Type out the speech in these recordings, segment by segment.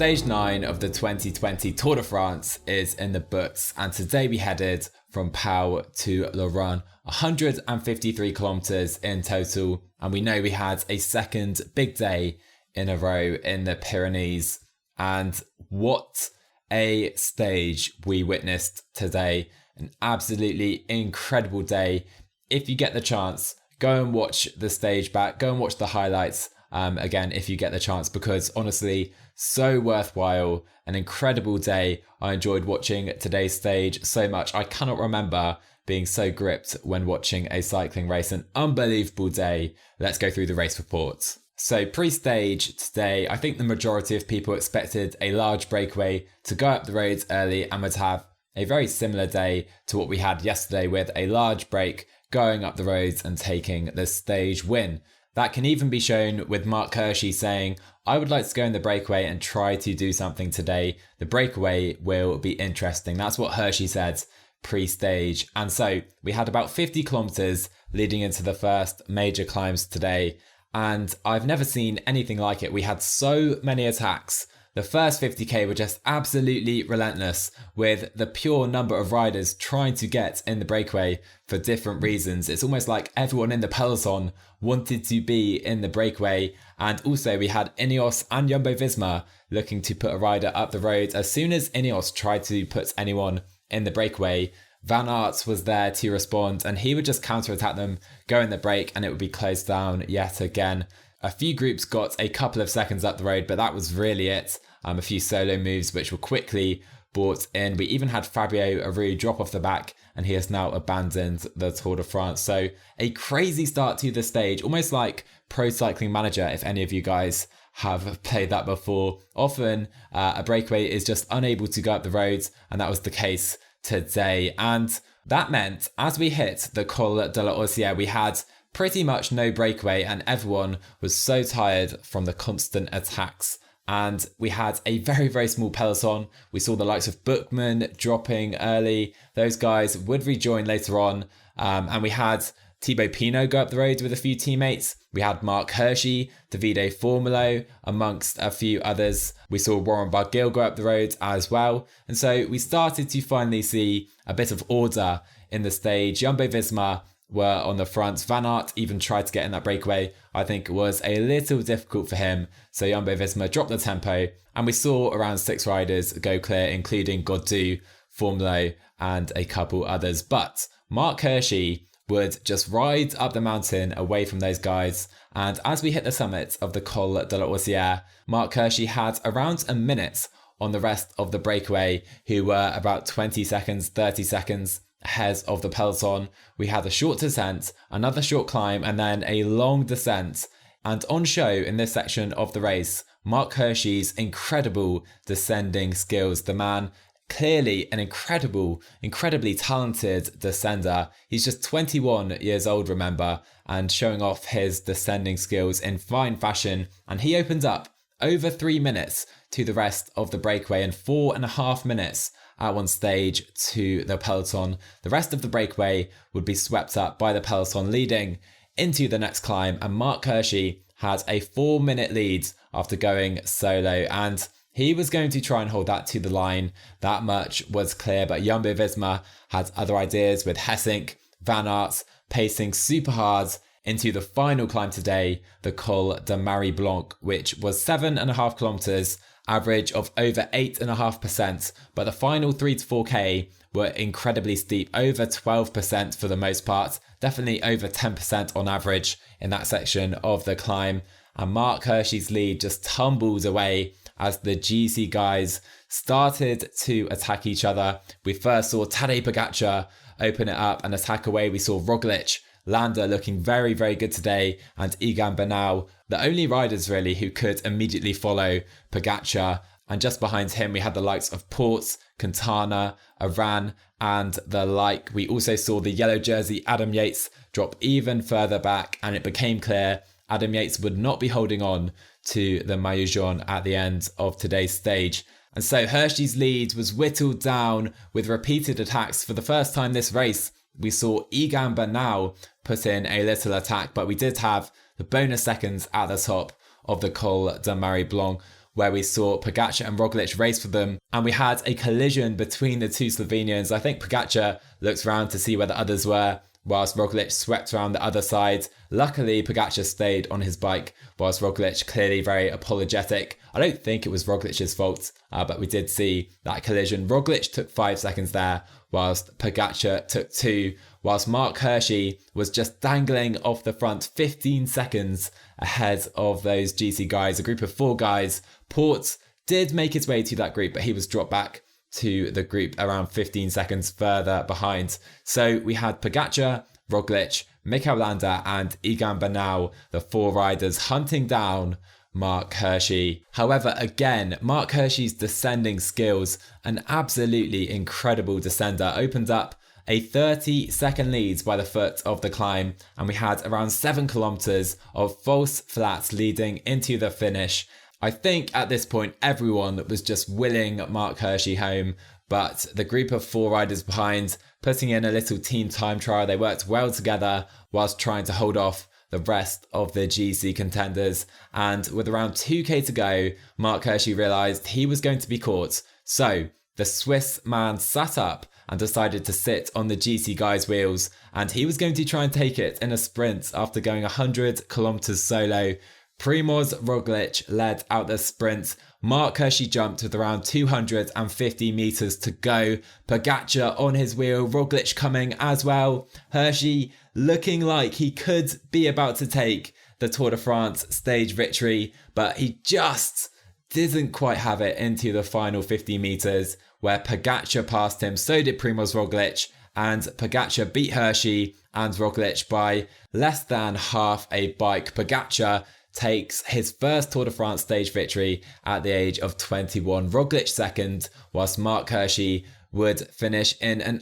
Stage 9 of the 2020 Tour de France is in the books, and today we headed from Pau to Lorraine, 153 kilometers in total, and we know we had a second big day in a row in the Pyrenees. And what a stage we witnessed today. An absolutely incredible day. If you get the chance, go and watch the stage back, go and watch the highlights again if you get the chance, because honestly, so worthwhile. An incredible day. I enjoyed watching today's stage so much. I cannot remember being so gripped when watching a cycling race. An unbelievable day. Let's go through the race report. So pre-stage today, I think the majority of people expected a large breakaway to go up the roads early and would have a very similar day to what we had yesterday, with a large break going up the roads and taking the stage win. That can even be shown with Marc Hirschi saying, I would like to go in the breakaway and try to do something today. The breakaway will be interesting. That's what Hirschi said pre-stage. And so we had about 50 kilometers leading into the first major climbs today. And I've never seen anything like it. We had so many attacks. The first 50k were just absolutely relentless, with the pure number of riders trying to get in the breakaway for different reasons. It's almost like everyone in the peloton wanted to be in the breakaway. And also we had Ineos and Jumbo-Visma looking to put a rider up the road. As soon as Ineos tried to put anyone in the breakaway, Van Aert was there to respond, and he would just counter-attack them, go in the break, and it would be closed down yet again. A few groups got a couple of seconds up the road, but that was really it. A few solo moves which were quickly brought in. We even had Fabio Aru drop off the back, and he has now abandoned the Tour de France. So a crazy start to the stage, almost like Pro Cycling Manager, if any of you guys have played that before. Often a breakaway is just unable to go up the roads, and that was the case today. And that meant as we hit the Col de la Osière, we had pretty much no breakaway, and everyone was so tired from the constant attacks. And we had a very, very small peloton. We saw the likes of Bookman dropping early. Those guys would rejoin later on. And we had Thibaut Pinot go up the road with a few teammates. We had Marc Hirschi, Davide Formulo, amongst a few others. We saw Warren Barguil go up the road as well. And so we started to finally see a bit of order in the stage. Jumbo-Visma were on the front. Van Aert even tried to get in that breakaway. I think it was a little difficult for him. So Jumbo-Visma dropped the tempo, and we saw around 6 riders go clear, including Gaudu, Formulo, and a couple others. But Marc Hirschi would just ride up the mountain away from those guys. And as we hit the summit of the Col de la Osière, Marc Hirschi had around a minute on the rest of the breakaway, who were about 20 seconds, 30 seconds ahead of the peloton. We had a short descent, another short climb, and then a long descent. And on show in this section of the race, Marc Hirschi's incredible descending skills. The man, clearly an incredibly talented descender. He's just 21 years old, remember, and showing off his descending skills in fine fashion. And he opened up over 3 minutes to the rest of the breakaway, and 4.5 minutes at one stage to the peloton. The rest of the breakaway would be swept up by the peloton leading into the next climb, and Marc Hirschi had a 4-minute lead after going solo, and he was going to try and hold that to the line. That much was clear, but Jumbo-Visma had other ideas, with Hessink, Van Aert pacing super hard into the final climb today, the Col de Marie Blanc, which was 7.5 kilometers, average of over 8.5%, but the final 3 to 4k were incredibly steep, over 12% for the most part, definitely over 10% on average in that section of the climb. And Marc Hirschi's lead just tumbled away as the GC guys started to attack each other. We first saw Tadej Pogacar open it up and attack away. We saw Roglic, Landa looking very, very good today, and Egan Bernal, the only riders really who could immediately follow Pogacar. And just behind him, we had the likes of Ports, Quintana, Aran, and the like. We also saw the yellow jersey Adam Yates drop even further back, and it became clear Adam Yates would not be holding on to the maillot jaune at the end of today's stage. And so Hirschi's lead was whittled down with repeated attacks. For the first time this race, we saw Egan Bernal put in a little attack, but we did have the bonus seconds at the top of the Col de Marie Blanc. where we saw Pogacar and Roglic race for them, and we had a collision between the two Slovenians. I think Pogacar looked around to see where the others were, whilst Roglic swept around the other side. Luckily, Pogacar stayed on his bike, whilst Roglic clearly very apologetic. I don't think it was Roglic's fault, but we did see that collision. Roglic took 5 seconds there, whilst Pogacar took 2, whilst Marc Hirschi was just dangling off the front 15 seconds ahead of those GC guys, a group of 4 guys. Port did make his way to that group, but he was dropped back to the group around 15 seconds further behind. So we had Pogacar, Roglic, Mikel Landa and Egan Bernal, the 4 riders hunting down Marc Hirschi. However, again, Marc Hirschi's descending skills, an absolutely incredible descender, opened up a 30-second lead by the foot of the climb, and we had around 7 kilometers of false flats leading into the finish. I think at this point everyone was just willing Marc Hirschi home, but the group of 4 riders behind, putting in a little team time trial, they worked well together whilst trying to hold off the rest of the GC contenders. And with around 2k to go, Marc Hirschi realised he was going to be caught. So the Swiss man sat up and decided to sit on the GC guy's wheels, and he was going to try and take it in a sprint after going 100 kilometers solo. Primoz Roglic led out the sprint. Marc Hirschi jumped with around 250 meters to go. Pogacar on his wheel, Roglic coming as well. Hirschi looking like he could be about to take the Tour de France stage victory, but he just didn't quite have it into the final 50 meters, where Pogacar passed him. So did Primoz Roglic, and Pogacar beat Hirschi and Roglic by less than half a bike. Pogacar takes his first Tour de France stage victory at the age of 21. Roglic second, whilst Marc Hirschi would finish in an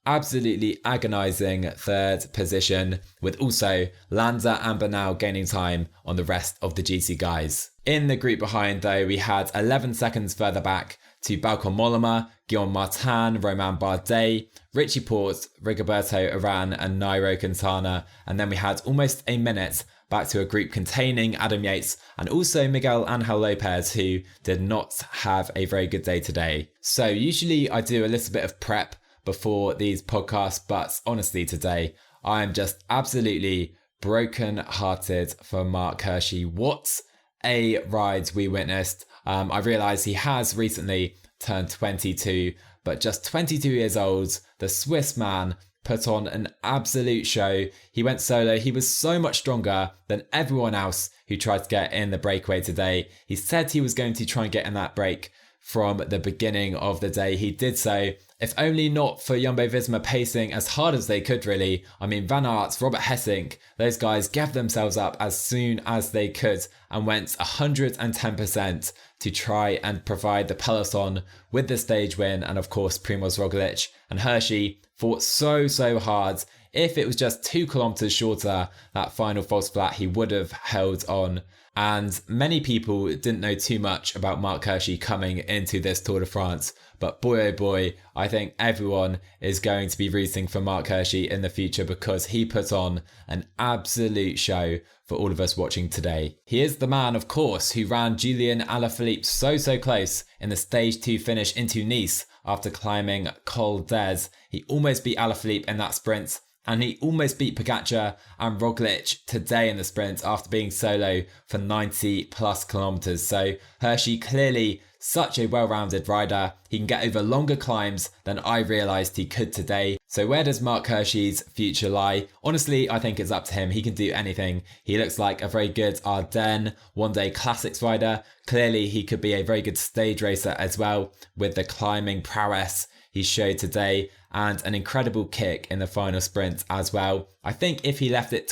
absolutely agonising 3rd position, with also Landa and Bernal gaining time on the rest of the GC guys. In the group behind though, we had 11 seconds further back to Bauke Mollema, Guillaume Martin, Romain Bardet, Richie Porte, Rigoberto Urán and Nairo Quintana, and then we had almost a minute back to a group containing Adam Yates and also Miguel Angel Lopez, who did not have a very good day today. So usually I do a little bit of prep before these podcasts, but honestly today I am just absolutely broken hearted for Marc Hirschi. What a ride we witnessed. I realise he has recently turned 22, but just 22 years old, the Swiss man put on an absolute show. He went solo. He was so much stronger than everyone else who tried to get in the breakaway today. He said he was going to try and get in that break from the beginning of the day. He did so, if only not for Jumbo-Visma pacing as hard as they could really. I mean, Van Aert, Robert Hessink, those guys gave themselves up as soon as they could and went 110% to try and provide the peloton with the stage win. And of course, Primoz Roglic and Hirschi fought so hard. If it was just 2 kilometers shorter, that final false flat, he would have held on. And many people didn't know too much about Marc Hirschi coming into this Tour de France. But boy, oh boy, I think everyone is going to be rooting for Marc Hirschi in the future, because he put on an absolute show for all of us watching today. He is the man, of course, who ran Julian Alaphilippe so close in the stage 2 finish into Nice after climbing Col d'Ez. He almost beat Alaphilippe in that sprint, and he almost beat Pogacar and Roglic today in the sprint after being solo for 90 plus kilometers. So Hirschi clearly such a well-rounded rider. He can get over longer climbs than I realised he could today. So where does Marc Hirschi's future lie? Honestly, I think it's up to him. He can do anything. He looks like a very good Ardennes one-day classics rider. Clearly, he could be a very good stage racer as well, with the climbing prowess he showed today and an incredible kick in the final sprint as well. I think if he left it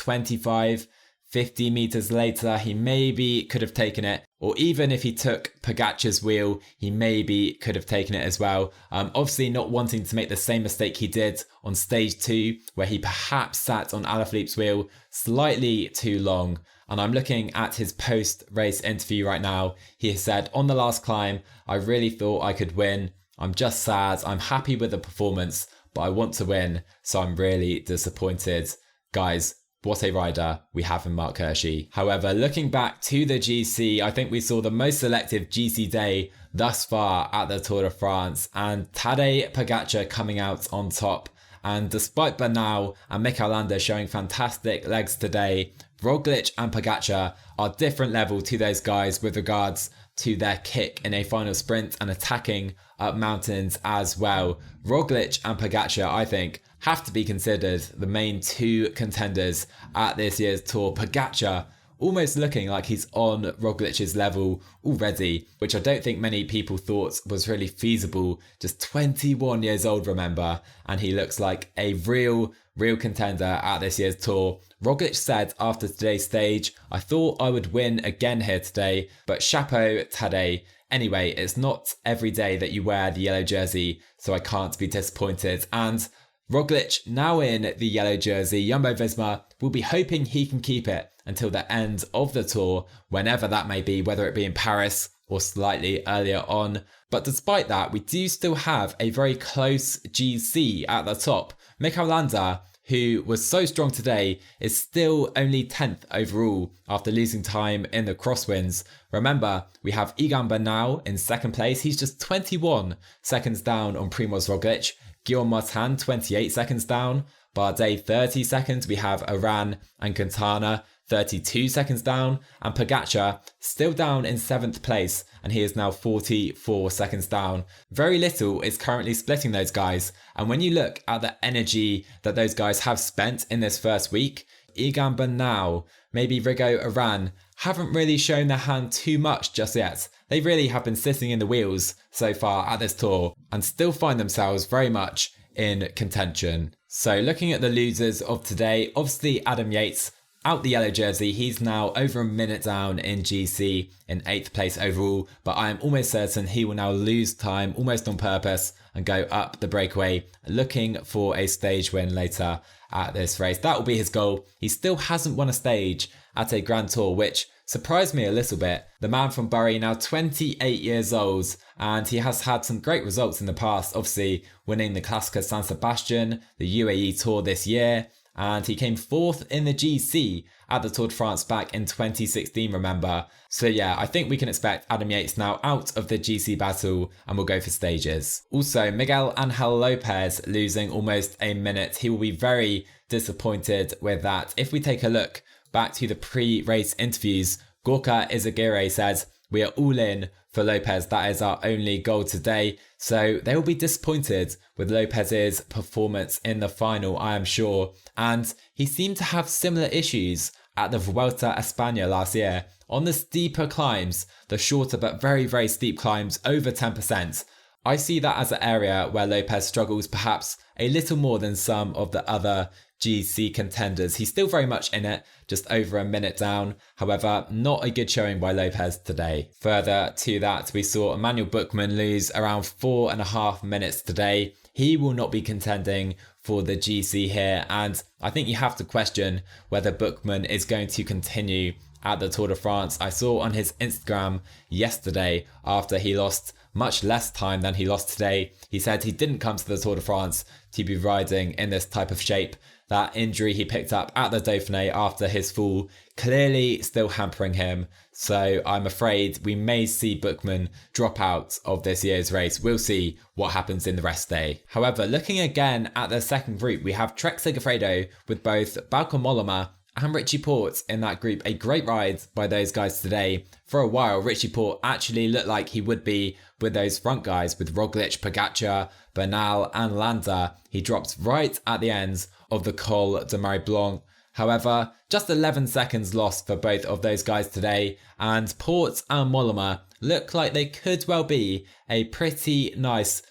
50 meters later, he maybe could have taken it. Or even if he took Pogacar's wheel, he maybe could have taken it as well. Obviously not wanting to make the same mistake he did on stage 2, where he perhaps sat on Alaphilippe's wheel slightly too long. And I'm looking at his post-race interview right now. He has said, on the last climb, I really thought I could win. I'm just sad. I'm happy with the performance, but I want to win. So I'm really disappointed. Guys, what a rider we have in Marc Hirschi. However, looking back to the GC, I think we saw the most selective GC day thus far at the Tour de France, and Tadej Pogacar coming out on top. And despite Bernal and Mikel Landa showing fantastic legs today, Roglic and Pogacar are different level to those guys with regards to their kick in a final sprint and attacking up mountains as well. Roglic and Pogacar, I think, have to be considered the main two contenders at this year's Tour. Pogacar almost looking like he's on Roglic's level already, which I don't think many people thought was really feasible. Just 21 years old, remember, and he looks like a real contender at this year's Tour. Roglic said after today's stage, "I thought I would win again here today, but chapeau Tadej. Anyway, it's not every day that you wear the yellow jersey, so I can't be disappointed." And Roglic, now in the yellow jersey, Jumbo-Visma will be hoping he can keep it until the end of the Tour, whenever that may be, whether it be in Paris or slightly earlier on. But despite that, we do still have a very close GC at the top. Mikel Landa, who was so strong today, is still only 10th overall after losing time in the crosswinds. Remember, we have Egan Bernal in second place. He's just 21 seconds down on Primoz Roglic. Guillaume Martin, 28 seconds down. Bardet, 30 seconds. We have Aran and Quintana, 32 seconds down. And Pogacar, still down in 7th place, and he is now 44 seconds down. Very little is currently splitting those guys. And when you look at the energy that those guys have spent in this first week, Egan Bernal, maybe Rigo Aran, haven't really shown their hand too much just yet. They really have been sitting in the wheels so far at this Tour and still find themselves very much in contention. So looking at the losers of today, obviously Adam Yates out the yellow jersey. He's now over a minute down in GC in 8th place overall, but I am almost certain he will now lose time almost on purpose and go up the breakaway, looking for a stage win later at this race. That will be his goal. He still hasn't won a stage at a Grand Tour, which surprised me a little bit. The man from Bury, now 28 years old, and he has had some great results in the past, obviously winning the Classica San Sebastian, the UAE Tour this year, and he came 4th in the GC at the Tour de France back in 2016, remember. So yeah, I think we can expect Adam Yates now out of the GC battle and will go for stages. Also, Miguel Angel Lopez losing almost a minute. He will be very disappointed with that. If we take a look back to the pre-race interviews, Gorka Izagirre said, "We are all in for Lopez. That is our only goal today." So they will be disappointed with Lopez's performance in the final, I am sure. And he seemed to have similar issues at the Vuelta a España last year. On the steeper climbs, the shorter but very steep climbs over 10%, I see that as an area where Lopez struggles perhaps a little more than some of the other GC contenders. He's still very much in it, just over a minute down. However, not a good showing by Lopez today. Further to that, we saw Emmanuel Buchmann lose around 4.5 minutes today. He will not be contending for the GC here, and I think you have to question whether Buchmann is going to continue at the Tour de France. I saw on his Instagram yesterday, after he lost much less time than he lost today, he said he didn't come to the Tour de France to be riding in this type of shape. That injury he picked up at the Dauphiné after his fall clearly still hampering him. So I'm afraid we may see Buchmann drop out of this year's race. We'll see what happens in the rest day. However, looking again at the second group, we have Trek Segafredo with both Bauke Mollema and Richie Porte in that group. A great ride by those guys today. For a while, Richie Porte actually looked like he would be with those front guys, with Roglic, Pogacar, Bernal and Landa. He dropped right at the end of the Col de Marie Blanc. However, just 11 seconds lost for both of those guys today, and Porte and Mollema look like they could well be a pretty nice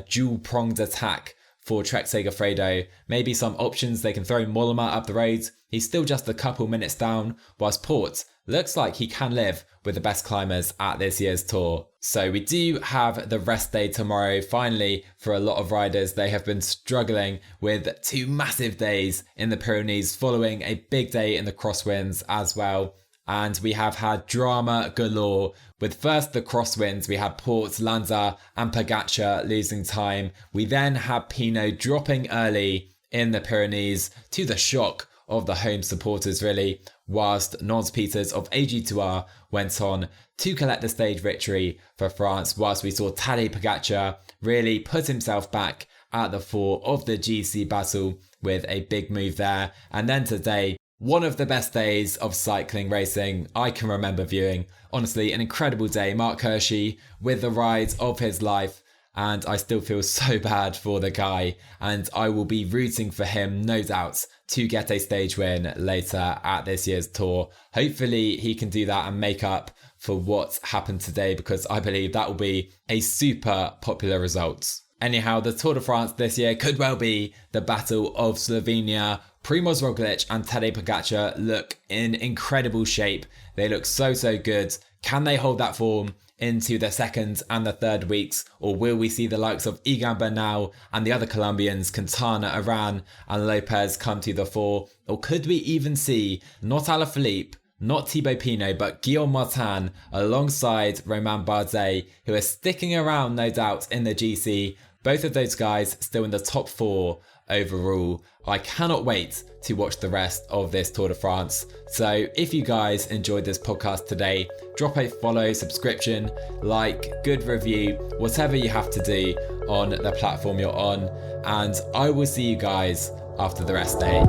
dual-pronged attack for Trek Segafredo. Maybe some options, they can throw Mollema up the road. He's still just a couple minutes down, whilst Porte looks like he can live with the best climbers at this year's Tour. So we do have the rest day tomorrow. Finally, for a lot of riders, they have been struggling with 2 massive days in the Pyrenees following a big day in the crosswinds as well. And we have had drama galore. With first the crosswinds, we had Porte, Landa and Pogacar losing time. We then had Pinot dropping early in the Pyrenees to the shock of the home supporters really, whilst Nons Peters of AG2R went on to collect the stage victory for France, whilst we saw Tadej Pogacar really put himself back at the fore of the GC battle with a big move there. And then today, one of the best days of cycling racing I can remember viewing. Honestly, an incredible day. Marc Hirschi with the ride of his life. And I still feel so bad for the guy. And I will be rooting for him, no doubt, to get a stage win later at this year's Tour. Hopefully he can do that and make up for what happened today, because I believe that will be a super popular result. Anyhow, the Tour de France this year could well be the Battle of Slovenia. Primoz Roglic and Tadej Pogacar look in incredible shape. They look so good. Can they hold that form into the second and the third weeks, or will we see the likes of Egan Bernal and the other Colombians, Quintana, Aran and Lopez come to the fore? Or could we even see not Alaphilippe, not Thibaut Pinot, but Guillaume Martin alongside Romain Bardet, who are sticking around no doubt in the GC? Both of those guys still in the top 4 overall. I cannot wait to watch the rest of this Tour de France. So if you guys enjoyed this podcast today, drop a follow, subscription, like, good review, whatever you have to do on the platform you're on. And I will see you guys after the rest day.